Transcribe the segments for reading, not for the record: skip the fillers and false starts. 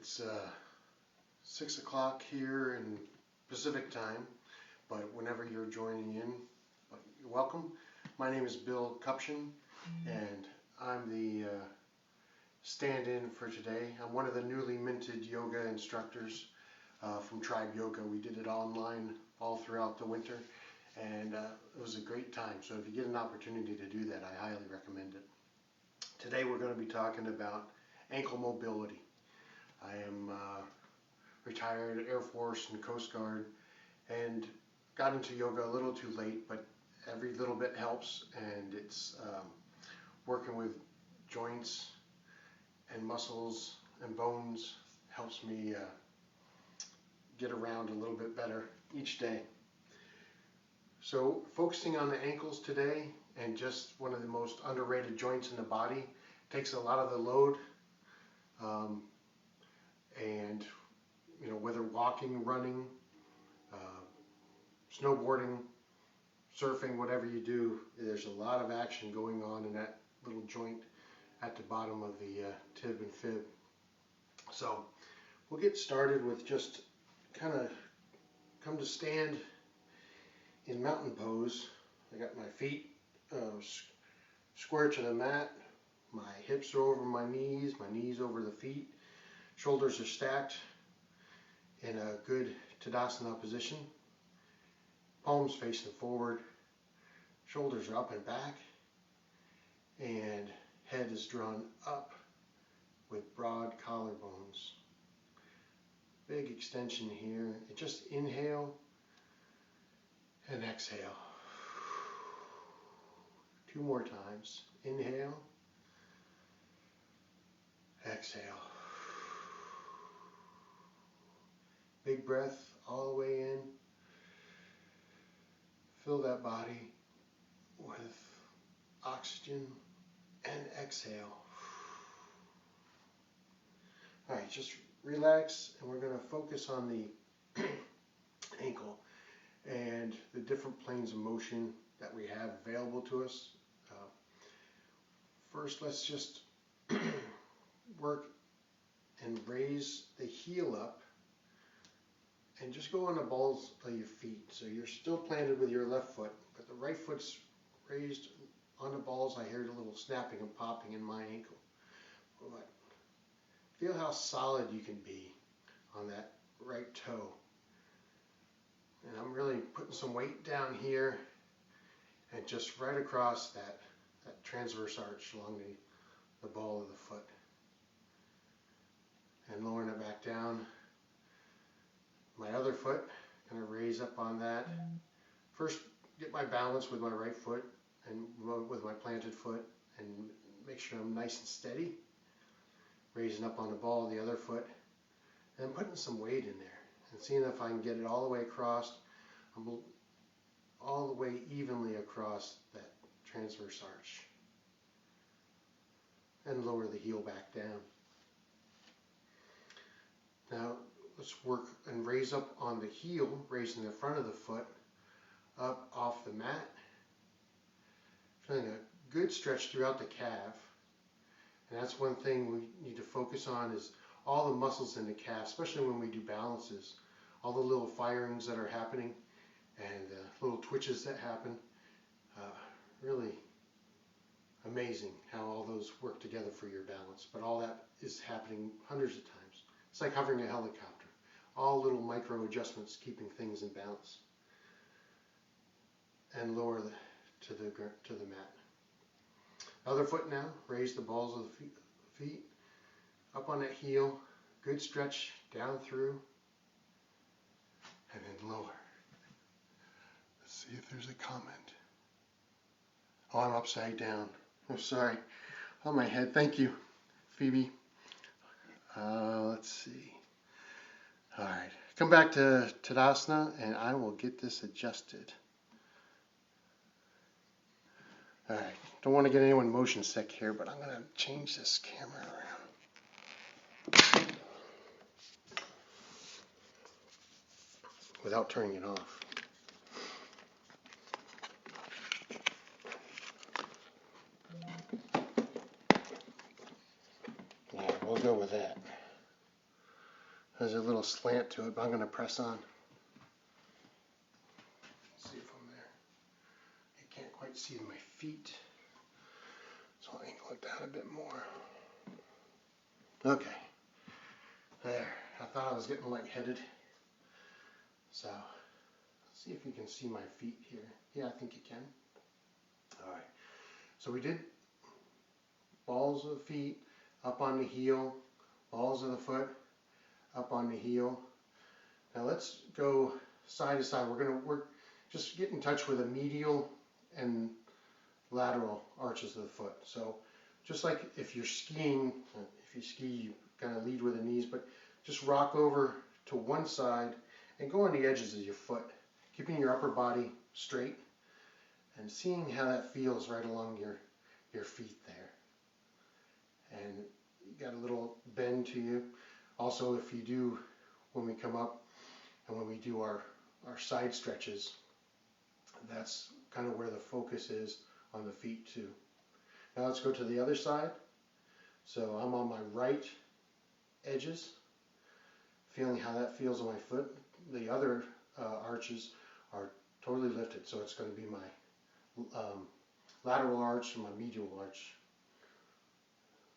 It's 6 o'clock here in Pacific time, but whenever you're joining in, you're welcome. My name is Bill Kupchin, and I'm the stand-in for today. I'm one of the newly minted yoga instructors from Tribe Yoga. We did it online all throughout the winter, and it was a great time. So if you get an opportunity to do that, I highly recommend it. Today we're going to be talking about ankle mobility. I am retired Air Force and Coast Guard, and got into yoga a little too late, but every little bit helps, and it's working with joints and muscles and bones helps me get around a little bit better each day. So focusing on the ankles today, and just one of the most underrated joints in the body, takes a lot of the load, and whether walking, running, snowboarding, surfing, whatever you do, there's a lot of action going on in that little joint at the bottom of the tib and fib. So we'll get started with just kind of come to stand in mountain pose. I got my feet square to the mat, my hips are over my knees over the feet, shoulders are stacked in a good Tadasana position, palms facing forward, shoulders are up and back, and head is drawn up with broad collarbones. Big extension here. And just inhale and exhale. 2 more times. Inhale, exhale. Big breath all the way in. Fill that body with oxygen and exhale. All right, just relax, and we're going to focus on the ankle and the different planes of motion that we have available to us. First, let's just work and raise the heel up, and just go on the balls of your feet. So you're still planted with your left foot, but the right foot's raised on the balls. I heard a little snapping and popping in my ankle. But feel how solid you can be on that right toe. And I'm really putting some weight down here and just right across that transverse arch along the ball of the foot. And lowering it back down. My other foot, going to raise up on that. First, get my balance with my right foot and with my planted foot, and make sure I'm nice and steady. Raising up on the ball of the other foot, and then putting some weight in there and seeing if I can get it all the way across, all the way evenly across that transverse arch. And lower the heel back down. Now let's work and raise up on the heel, raising the front of the foot up off the mat. Feeling a good stretch throughout the calf. And that's one thing we need to focus on, is all the muscles in the calf, especially when we do balances. All the little firings that are happening and the little twitches that happen. Really amazing how all those work together for your balance. But all that is happening hundreds of times. It's like hovering a helicopter. All little micro adjustments keeping things in balance. And lower to the mat. Other foot now, raise the balls of the feet up on that heel, good stretch down through, and then lower. Let's see if there's a comment. Oh, I'm upside down. I'm sorry. On my head. Thank you, Phoebe. Let's see. All right. Come back to Tadasana, and I will get this adjusted. All right. Don't want to get anyone motion sick here, but I'm going to change this camera around without turning it off. Yeah, we'll go with that. There's a little slant to it, but I'm going to press on. See if I'm there. You can't quite see my feet, so I'll angle it down a bit more. Okay, there. I thought I was getting lightheaded. So, let's see if you can see my feet here. Yeah, I think you can. All right. So we did balls of the feet up on the heel, balls of the foot up on the heel. Now let's go side to side. We're just get in touch with the medial and lateral arches of the foot. So just like if you're skiing, if you ski, you kind of lead with the knees, but just rock over to one side and go on the edges of your foot, keeping your upper body straight and seeing how that feels right along your feet there. And you got a little bend to you. Also, if you do, when we come up and when we do our side stretches, that's kind of where the focus is on the feet too. Now let's go to the other side. So I'm on my right edges, feeling how that feels on my foot. The other arches are totally lifted, so it's going to be my lateral arch and my medial arch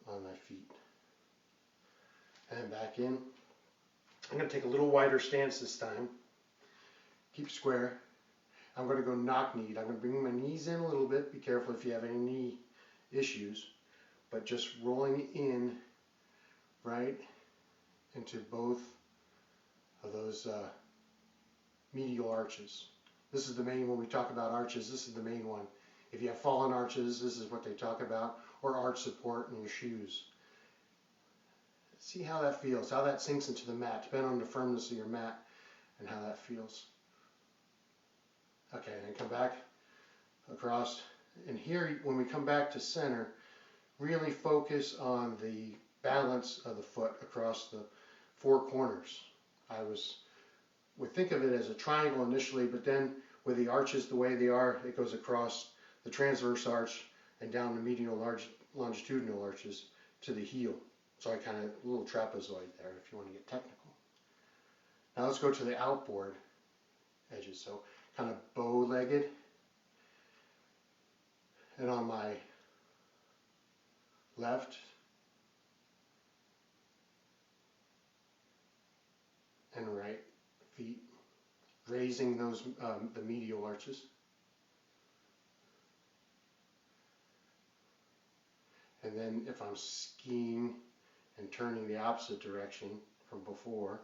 on my feet. And back in. I'm going to take a little wider stance this time. Keep square. I'm going to go knock-kneed. I'm going to bring my knees in a little bit. Be careful if you have any knee issues. But just rolling in right into both of those medial arches. This is the main, when we talk about arches, this is the main one. If you have fallen arches, this is what they talk about, or arch support in your shoes. See how that feels, how that sinks into the mat, depending on the firmness of your mat and how that feels. Okay, and then come back across. And here, when we come back to center, really focus on the balance of the foot across the four corners. Would think of it as a triangle initially, but then with the arches the way they are, it goes across the transverse arch and down the medial longitudinal arches to the heel. So I kind of, a little trapezoid there if you want to get technical. Now let's go to the outboard edges. So kind of bow-legged. And on my left and right feet, raising those the medial arches. And then if I'm skiing and turning the opposite direction from before,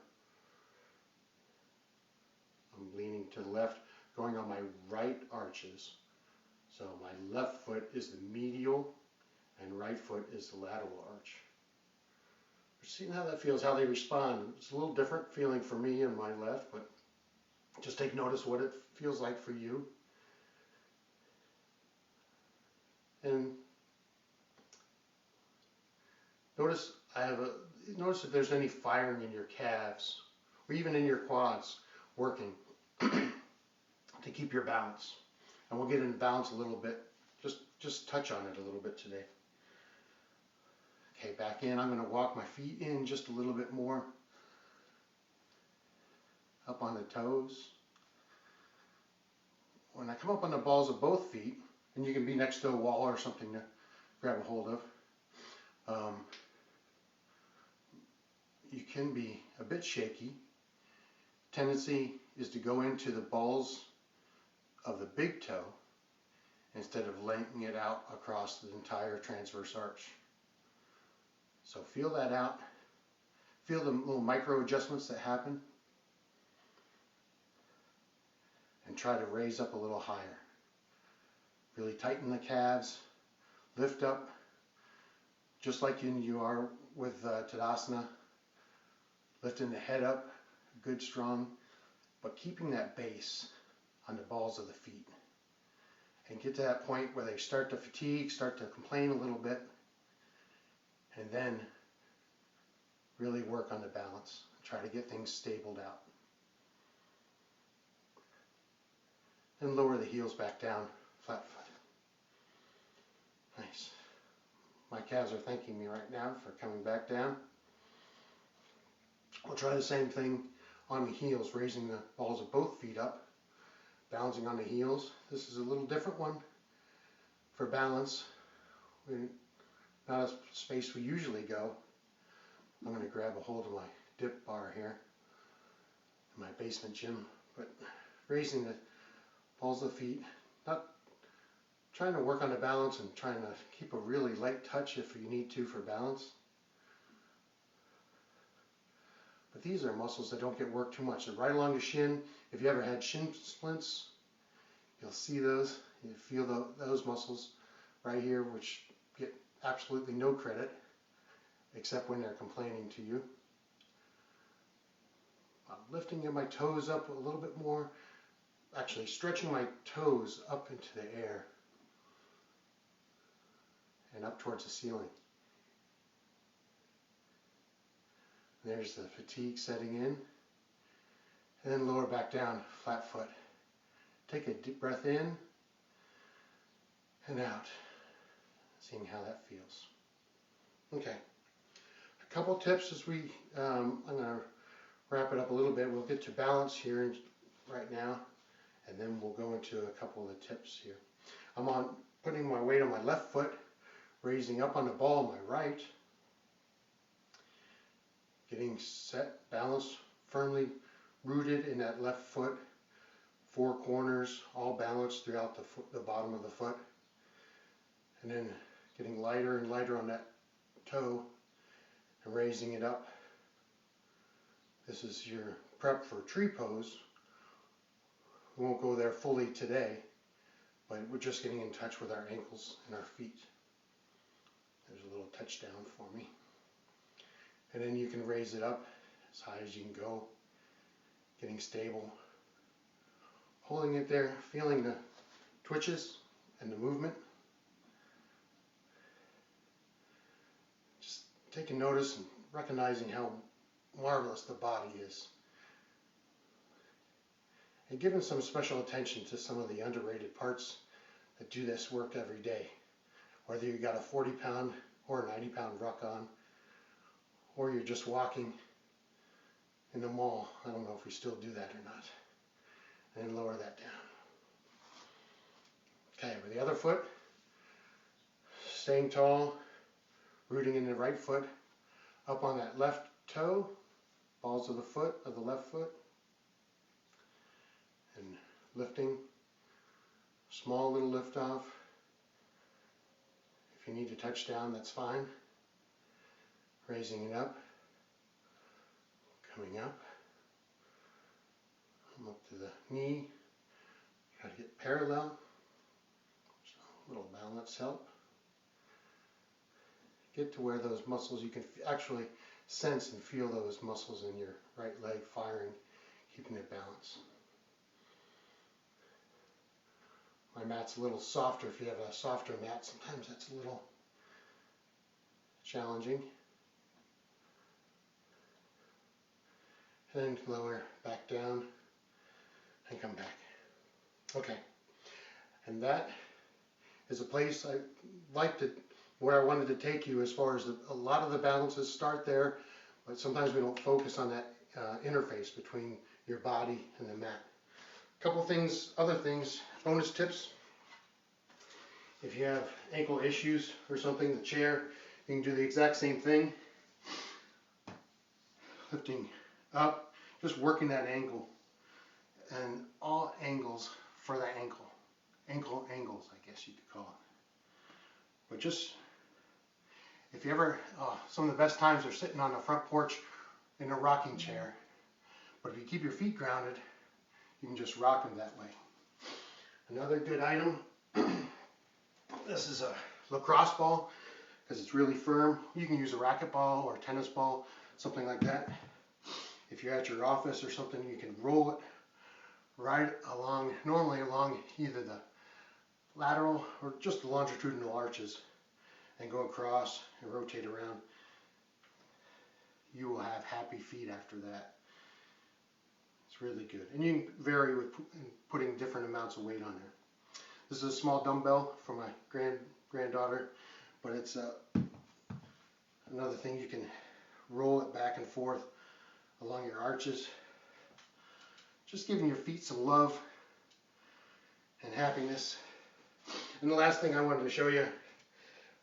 I'm leaning to the left, going on my right arches. So my left foot is the medial and right foot is the lateral arch. Seeing how that feels, how they respond. It's a little different feeling for me and my left, but just take notice what it feels like for you. And notice if there's any firing in your calves or even in your quads working to keep your balance. And we'll get into balance a little bit. Just touch on it a little bit today. Okay, back in. I'm going to walk my feet in just a little bit more. Up on the toes. When I come up on the balls of both feet, and you can be next to a wall or something to grab a hold of, you can be a bit shaky. Tendency is to go into the balls of the big toe instead of laying it out across the entire transverse arch. So feel that out. Feel the little micro adjustments that happen. And try to raise up a little higher. Really tighten the calves. Lift up just like you are with Tadasana. Lifting the head up, good, strong, but keeping that base on the balls of the feet. And get to that point where they start to fatigue, start to complain a little bit, and then really work on the balance. Try to get things stabled out. And lower the heels back down, flat foot. Nice. My calves are thanking me right now for coming back down. We'll try the same thing on the heels, raising the balls of both feet up, balancing on the heels. This is a little different one for balance. Not a space we usually go. I'm going to grab a hold of my dip bar here in my basement gym, but raising the balls of the feet, not trying to work on the balance and trying to keep a really light touch if you need to for balance. But these are muscles that don't get worked too much. They're right along the shin. If you ever had shin splints, you'll see those. You feel those muscles right here, which get absolutely no credit, except when they're complaining to you. I'm lifting my toes up a little bit more, actually stretching my toes up into the air and up towards the ceiling. There's the fatigue setting in. And then lower back down, flat foot. Take a deep breath in and out, seeing how that feels. Okay, a couple tips as I'm going to wrap it up a little bit. We'll get to balance here right now, and then we'll go into a couple of the tips here. I'm putting my weight on my left foot, raising up on the ball on my right, getting set, balanced, firmly rooted in that left foot, four corners, all balanced throughout the bottom of the foot, and then getting lighter and lighter on that toe and raising it up. This is your prep for tree pose. We won't go there fully today, but we're just getting in touch with our ankles and our feet. There's a little touchdown for me. And then you can raise it up as high as you can go, getting stable, holding it there, feeling the twitches and the movement. Just taking notice and recognizing how marvelous the body is. And giving some special attention to some of the underrated parts that do this work every day. Whether you got a 40-pound or a 90-pound ruck on, or you're just walking in the mall. I don't know if we still do that or not. And then lower that down. Okay, with the other foot, staying tall, rooting in the right foot, up on that left toe, balls of the left foot, and lifting, small little lift off. If you need to touch down, that's fine. Raising it up, coming up, up to the knee, try to get parallel, so a little balance help. Get to where those muscles, you can actually sense and feel those muscles in your right leg firing, keeping it balanced. My mat's a little softer. If you have a softer mat, sometimes that's a little challenging. And lower back down and come back. Okay, and that is a place where I wanted to take you as far as a lot of the balances start there, but sometimes we don't focus on that interface between your body and the mat. A couple things, other things, bonus tips. If you have ankle issues or something, the chair, you can do the exact same thing. Lifting up, just working that ankle, and all angles for that ankle angles, I guess you could call it. But just, if you ever, some of the best times are sitting on the front porch in a rocking chair, but if you keep your feet grounded, you can just rock them that way. Another good item, this is a lacrosse ball, because it's really firm. You can use a racquetball or a tennis ball, something like that. If you're at your office or something, you can roll it right along, normally along either the lateral or just the longitudinal arches, and go across and rotate around. You will have happy feet after that. It's really good. And you can vary with putting different amounts of weight on there. This is a small dumbbell for my granddaughter, but it's another thing you can roll it back and forth along your arches. Just giving your feet some love and happiness. And the last thing I wanted to show you,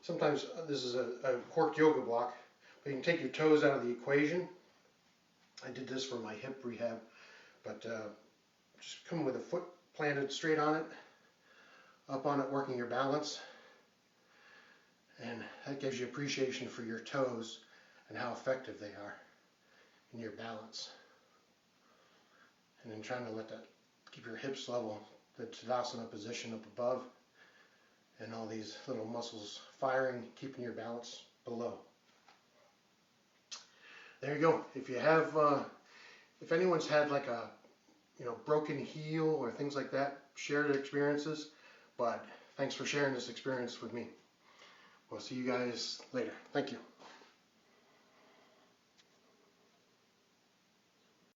sometimes this is a cork yoga block, but you can take your toes out of the equation. I did this for my hip rehab, but just come with a foot planted straight on it, up on it, working your balance. And that gives you appreciation for your toes and how effective they are in your balance. And then trying to let that, keep your hips level, the Tadasana position up above, and all these little muscles firing, keeping your balance below. There you go. If you have, if anyone's had like a, broken heel or things like that, share their experiences. But thanks for sharing this experience with me. We'll see you guys later. Thank you.